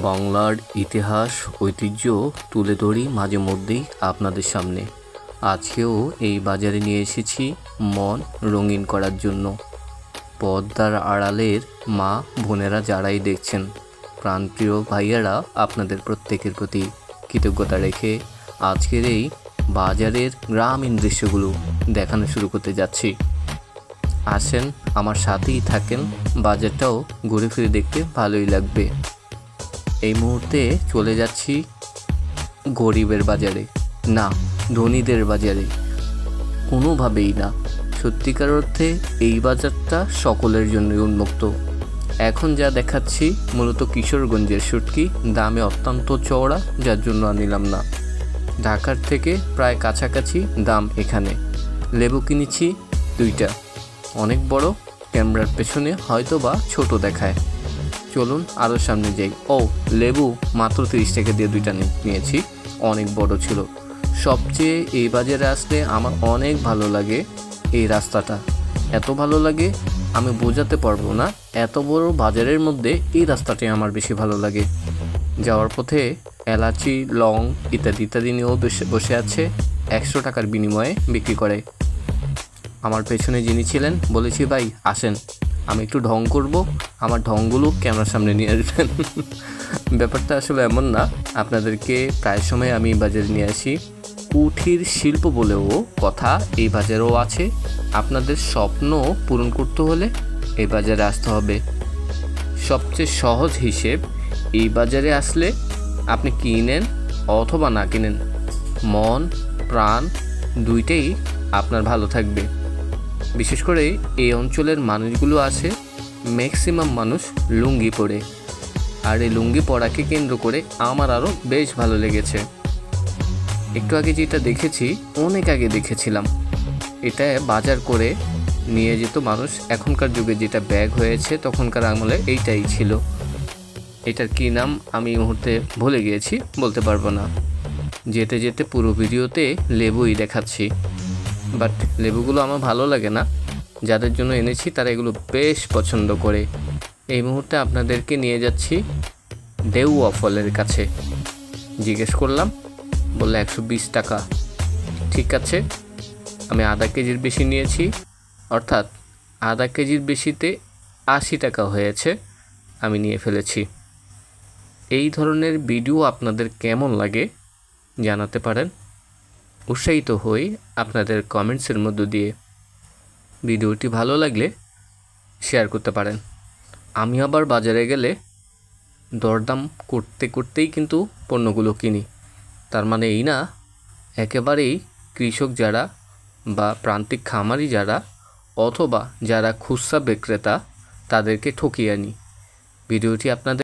বাংলার ইতিহাস ঐতিহ্য তুলে ধরি মাঝে মধ্যেই আপনাদের সামনে। আজকেও এই বাজারে নিয়ে এসেছি মন রঙিন করার জন্য। পর্দার আড়ালের মা বোনেরা যারাই দেখছেন, প্রাণপ্রিয় ভাইয়ারা, আপনাদের প্রত্যেকের প্রতি কৃতজ্ঞতা রেখে আজকের এই বাজারের গ্রামীণ দৃশ্যগুলো দেখানো শুরু করতে যাচ্ছি। আসেন, আমার সাথেই থাকেন, বাজারটাও ঘুরে ফিরে দেখতে ভালোই লাগবে। এই মুহূর্তে চলে যাচ্ছি গরিবের বাজারে, না ধনীদের বাজারে, কোনোভাবেই না। সত্যিকার অর্থে এই বাজারটা সকলের জন্যই উন্মুক্ত। এখন যা দেখাচ্ছি মূলত কিশোরগঞ্জের শুটকি, দামে অত্যন্ত চওড়া, যার জন্য নিলাম না। ঢাকার থেকে প্রায় কাছাকাছি দাম এখানে। লেবু কিনেছি 2টা, অনেক বড়, ক্যামেরার পেছনে হয়তো বা ছোট দেখায়। চলুন আরও সামনে যাই। লেবু মাত্র 30 টাকা দিয়ে 2টা নিয়েছি, অনেক বড় ছিল। সবচেয়ে এই বাজারে আসলে আমার অনেক ভালো লাগে এই রাস্তাটা, এত ভালো লাগে আমি বোঝাতে পারবো না। এত বড় বাজারের মধ্যে এই রাস্তাটাই আমার বেশি ভালো লাগে। যাওয়ার পথে এলাচি, লং ইত্যাদি ইত্যাদি নিয়েও বসে আছে, 100 টাকার বিনিময়ে বিক্রি করে। আমার পেছনে যিনি ছিলেন বলেছি, ভাই আসেন, আমি একটু ঢং করব, আমার ঢংগুলো ক্যামেরার সামনে নিয়ে আসবেন। ব্যাপারটা আসলে এমন না, আপনাদেরকে প্রায় সময় আমি বাজারে নিয়ে আসি। কুঠির শিল্প বলেও কথা এই বাজারেও আছে। আপনাদের স্বপ্ন পূরণ করতে হলে এই বাজারে আসতে হবে। সবচেয়ে সহজ হিসেব, এই বাজারে আসলে আপনি কিনেন অথবা না কিনেন, মন প্রাণ দুইটাই আপনার ভালো থাকবে। বিশেষ করে এই অঞ্চলের মানুষগুলো আছে, ম্যাক্সিমাম মানুষ লুঙ্গি পরে, আর এই লুঙ্গি পরাকে কেন্দ্র করে আমার আরও বেশ ভালো লেগেছে। একটু আগে যেটা দেখেছি, অনেক আগে দেখেছিলাম, এটা বাজার করে নিয়ে যেত মানুষ। এখনকার যুগে যেটা ব্যাগ হয়েছে, তখনকার আমলে এইটাই ছিল। এটার কী নাম আমি এই মুহূর্তে ভুলে গিয়েছি, বলতে পারবো না। যেতে যেতে পুরো ভিডিওতে লেবুই দেখাচ্ছি, বাট লেবুগুলো আমার ভালো লাগে না। যাদের জন্য এনেছি তারা এগুলো বেশ পছন্দ করে। এই মুহূর্তে আপনাদেরকে নিয়ে যাচ্ছি দেউয়া ফলের কাছে। জিজ্ঞেস করলাম, বললে 120 টাকা। ঠিক আছে, আমি আধা কেজির বেশি নিয়েছি, অর্থাৎ আধা কেজির বেশিতে 80 টাকা হয়েছে, আমি নিয়ে ফেলেছি। এই ধরনের ভিডিও আপনাদের কেমন লাগে জানাতে পারেন, উৎসাহিত হই আপনাদের কমেন্টসের মধ্য দিয়ে। ভিডিওটি ভালো লাগলে শেয়ার করতে পারেন। আমি আবার বাজারে গেলে দরদাম করতে করতেই কিন্তু পণ্যগুলো কিনি। তার মানে এই না একেবারেই কৃষক যারা বা প্রান্তিক খামারি যারা অথবা যারা খুচরা বিক্রেতা, তাদেরকে ঠকিয়ে আনি। ভিডিওটি আপনাদের